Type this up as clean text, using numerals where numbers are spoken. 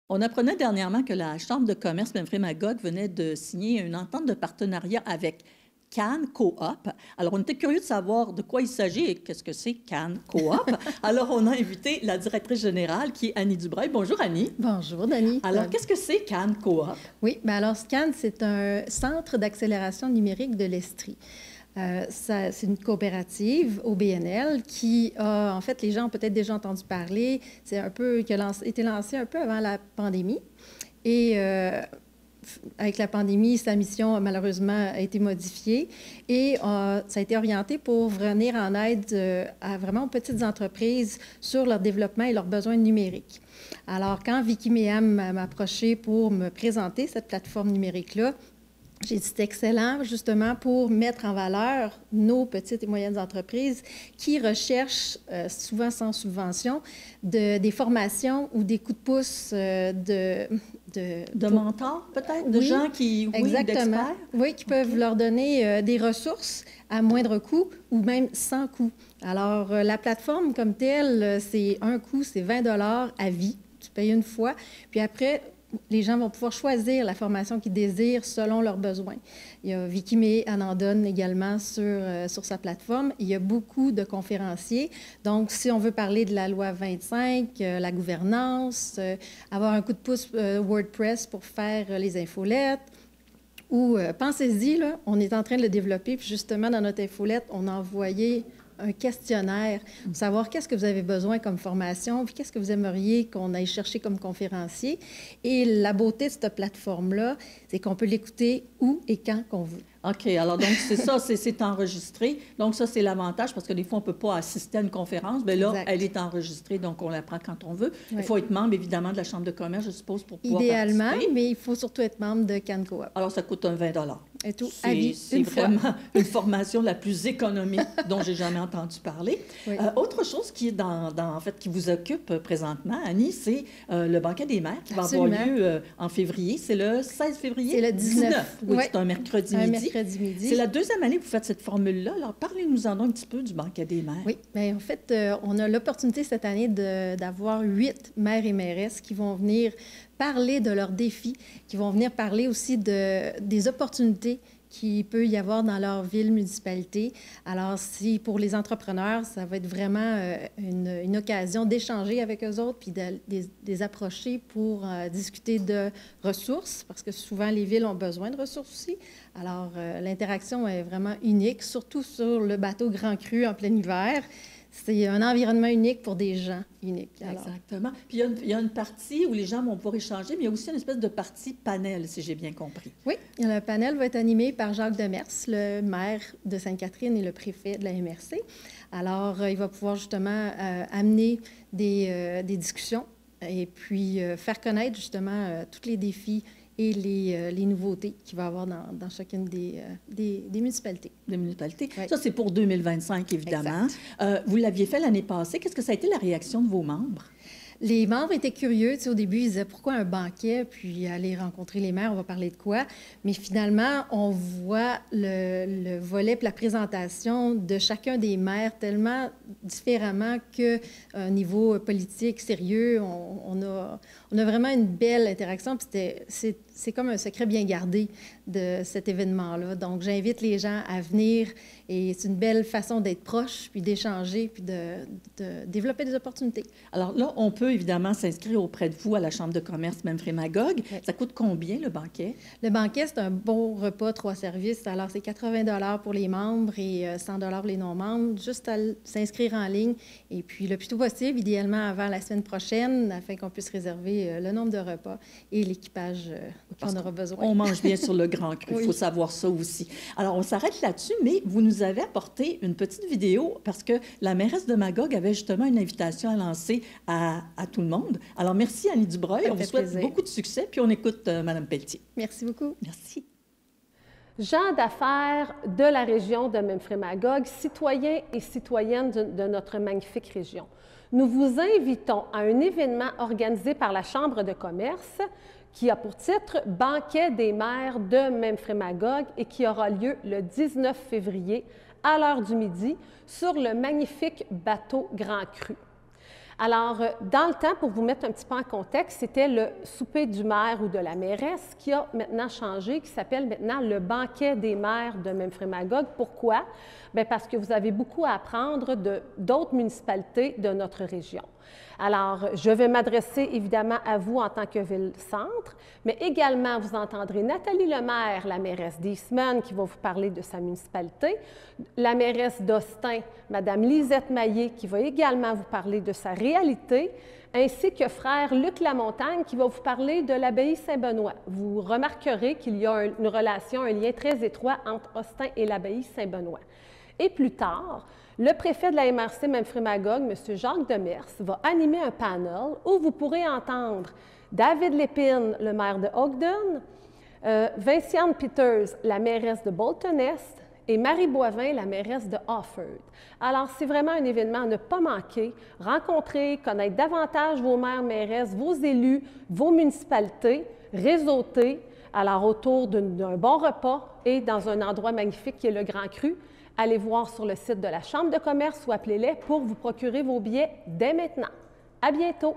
On apprenait dernièrement que la Chambre de commerce Memphremagog venait de signer une entente de partenariat avec Cannes Coop. Alors, on était curieux de savoir de quoi il s'agit et qu'est-ce que c'est Cannes Coop. Alors, on a invité la directrice générale qui est Annie Dubreuil. Bonjour Annie. Bonjour, Dani. Alors, qu'est-ce que c'est Cannes Coop? Oui, bien alors SCAN, c'est un centre d'accélération numérique de l'Estrie. C'est une coopérative au BNL qui a, en fait, les gens ont peut-être déjà entendu parler, c'est un peu, qui a été lancé un peu avant la pandémie. Et avec la pandémie, sa mission, malheureusement, a été modifiée et ça a été orienté pour venir en aide à vraiment aux petites entreprises sur leur développement et leurs besoins numériques. Alors, quand Vicky Méham m'a approché pour me présenter cette plateforme numérique-là, j'ai dit c'est excellent, justement, pour mettre en valeur nos petites et moyennes entreprises qui recherchent, souvent sans subvention, des formations ou des coups de pouce De mentors, peut-être? De oui, gens qui... exactement. Oui, d'experts? Oui, qui peuvent leur donner des ressources à moindre coût ou même sans coût. Alors, la plateforme comme telle, c'est un coût, c'est 20 à vie. Tu payes une fois. Puis après, les gens vont pouvoir choisir la formation qu'ils désirent selon leurs besoins. Il y a Vicky May, elle en donne également sur sa plateforme. Il y a beaucoup de conférenciers. Donc, si on veut parler de la loi 25, la gouvernance, avoir un coup de pouce WordPress pour faire les infolettes, ou pensez-y, là, on est en train de le développer, puis justement, dans notre infolette, on a envoyé un questionnaire pour savoir qu'est-ce que vous avez besoin comme formation, puis qu'est-ce que vous aimeriez qu'on aille chercher comme conférencier. Et la beauté de cette plateforme-là, c'est qu'on peut l'écouter où et quand qu'on veut. OK. Alors, donc, c'est ça, c'est enregistré. Donc, ça, c'est l'avantage parce que des fois, on ne peut pas assister à une conférence. Bien là, Exact. elle est enregistrée, donc on la prend quand on veut. Oui. Il faut être membre, évidemment, de la Chambre de commerce, je suppose, pour pouvoir Idéalement, participer. mais il faut surtout être membre de CanCoop. Alors, ça coûte un 20 Et tout, à vie, C'est une fois. vraiment une formation la plus économique dont j'ai jamais entendu parler. Oui. Autre chose qui est en fait, qui vous occupe présentement, Annie, c'est le banquet des mères qui va avoir Absolument. lieu en février. C'est le 16 février? C'est le 19. Oui, Oui. c'est un mercredi Un midi. mercredi midi. C'est la deuxième année que vous faites cette formule-là. Alors, parlez-nous-en un petit peu du banquet des mères. Oui, bien, en fait, on a l'opportunité cette année d'avoir 8 maires et mairesses qui vont venir parler de leurs défis, qui vont venir parler aussi des opportunités qu'il peut y avoir dans leur ville, municipalité. Alors, si pour les entrepreneurs, ça va être vraiment une occasion d'échanger avec eux autres puis de les approcher pour discuter de ressources, parce que souvent, les villes ont besoin de ressources aussi. Alors, l'interaction est vraiment unique, surtout sur le bateau Grand Cru en plein hiver. C'est un environnement unique pour des gens uniques. Alors. Exactement. Puis il y a une partie où les gens vont pouvoir échanger, mais il y a aussi une espèce de partie panel, si j'ai bien compris. Oui, le panel va être animé par Jacques Demers, le maire de Sainte-Catherine et le préfet de la MRC. Alors, il va pouvoir justement amener des discussions et puis faire connaître justement tous les défis et les nouveautés qu'il va y avoir dans chacune des municipalités. Des municipalités. Oui. Ça, c'est pour 2025, évidemment. Vous l'aviez fait l'année passée. Qu'est-ce que ça a été la réaction de vos membres? Les membres étaient curieux. Tu sais, au début, ils disaient pourquoi un banquet, puis aller rencontrer les maires, on va parler de quoi. Mais finalement, on voit le volet puis la présentation de chacun des maires tellement différemment qu'un niveau politique sérieux. On a vraiment une belle interaction. Puis c'est comme un secret bien gardé de cet événement-là. Donc, j'invite les gens à venir et c'est une belle façon d'être proche, puis d'échanger, puis de développer des opportunités. Alors là, on peut évidemment s'inscrire auprès de vous à la Chambre de commerce Memphremagog. Oui. Ça coûte combien, le banquet? Le banquet, c'est un bon repas, 3 services. Alors, c'est 80 pour les membres et 100 pour les non-membres. Juste à s'inscrire en ligne. Et puis, le plus tôt possible, idéalement avant la semaine prochaine, afin qu'on puisse réserver le nombre de repas et l'équipage qu'on aura besoin. On mange bien sur le Grand Cru, il Oui. faut savoir ça aussi. Alors, on s'arrête là-dessus, mais vous nous avez apporté une petite vidéo parce que la mairesse de Magog avait justement une invitation à lancer à tout le monde. Alors, merci Annie Dubreuil. Ça On me vous fait souhaite plaisir. beaucoup de succès, puis on écoute Mme Pelletier. Merci beaucoup. Merci. Gens d'affaires de la région de Memphremagog, citoyens et citoyennes de notre magnifique région. Nous vous invitons à un événement organisé par la Chambre de commerce qui a pour titre « Banquet des maires de Memphremagog » et qui aura lieu le 19 février à l'heure du midi sur le magnifique bateau Grand Cru. Alors, dans le temps, pour vous mettre un petit peu en contexte, c'était le souper du maire ou de la mairesse qui a maintenant changé, qui s'appelle maintenant le banquet des maires de Memphremagog. Pourquoi? Bien, parce que vous avez beaucoup à apprendre d'autres municipalités de notre région. Alors, je vais m'adresser évidemment à vous en tant que ville-centre, mais également vous entendrez Nathalie Lemaire, la mairesse d'Eastman, qui va vous parler de sa municipalité, la mairesse d'Austin, Mme Lisette Maillé, qui va également vous parler de sa réalité, ainsi que frère Luc Lamontagne, qui va vous parler de l'abbaye Saint-Benoît. Vous remarquerez qu'il y a une relation, un lien très étroit entre Austin et l'abbaye Saint-Benoît. Et plus tard, le préfet de la MRC Memphremagog, M. Jacques Demers, va animer un panel où vous pourrez entendre David Lépine, le maire de Ogden, Vinciane Peters, la mairesse de Bolton Est, et Marie Boivin, la mairesse de Offord. Alors, c'est vraiment un événement à ne pas manquer. Rencontrer, connaître davantage vos maires, mairesses, vos élus, vos municipalités, réseauter, alors autour d'un bon repas et dans un endroit magnifique qui est le Grand Cru. Allez voir sur le site de la Chambre de commerce ou appelez-les pour vous procurer vos billets dès maintenant. À bientôt!